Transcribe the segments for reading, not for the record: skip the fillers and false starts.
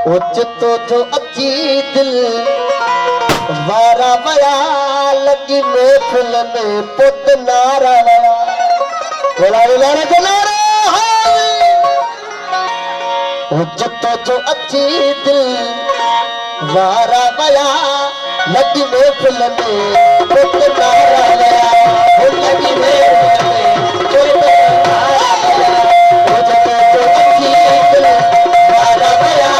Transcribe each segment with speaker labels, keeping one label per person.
Speaker 1: ओचितो जो अची दिल वारा वया लगी महफिल में पुत नारा वया बोला नारा जो नारा ओचितो जो अची दिल वारा वया लगी महफिल में पुत नारा वया लगी महफिल में पुत नारा वया ओचितो जो अची दिल वारा वया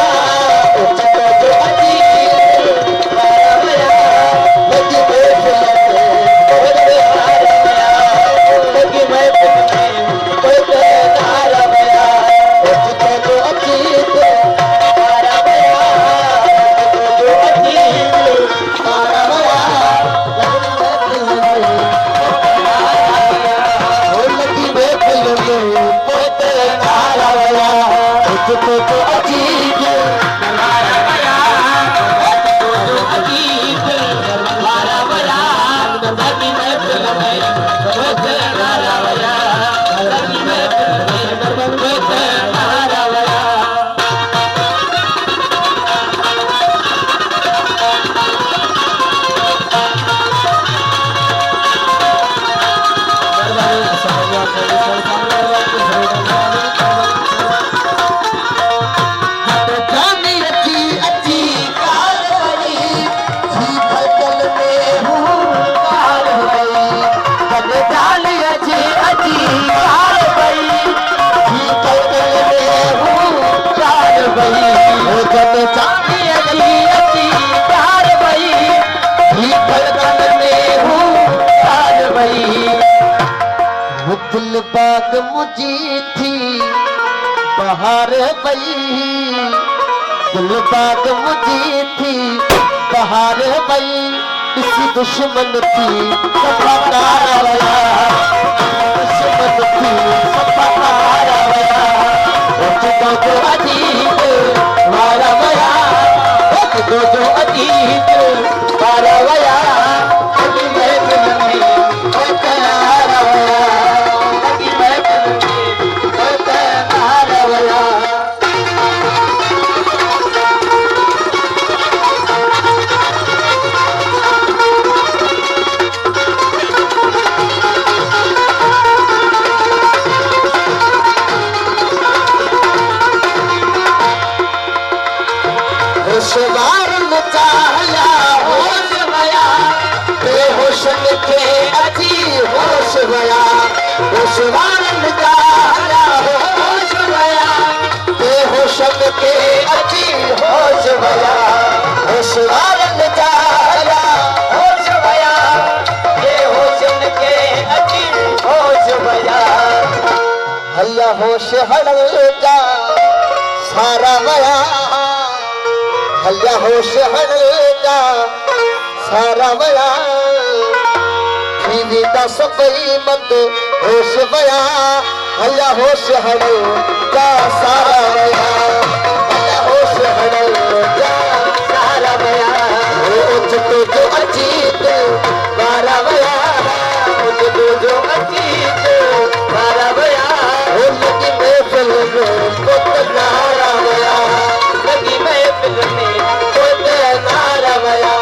Speaker 1: दिल बाग मुझी थी बहार बई दिल बाग मुझी थी बहार बई इसी दुश्मन थी सफाकार वया दुश्मन थी सफाकार वया ओचितो जो अजीत वारा वया ओचितो जो अजीत वारा वया होश हड़ल जा सारा वया हल्ला होश हड़ल जा सारा वया बीवी दा सबई मत होश वया हल्ला होश हड़ल जा सारा वया हल्ला होश हड़ल जा सारा वया ओचितो जो अजीत वारा वया ओचितो जो अजीत वारा वया लगी महफिल में पुत नारा वया लगी महफिल में पुत नारा वया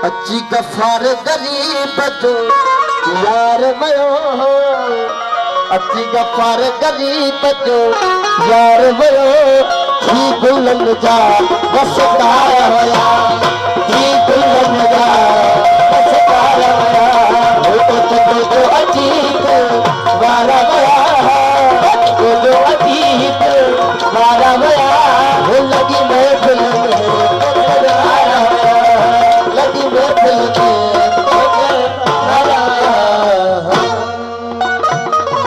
Speaker 1: अची गफार गरीब जो यार वयो अची गफार गरीब जो यार वयो थी गुलन जा वसकार वया थी गुलन जा वसकार वया ओचितो जो अजीत वारा वया जो अजीत वारा वया लगी महफिल में दिल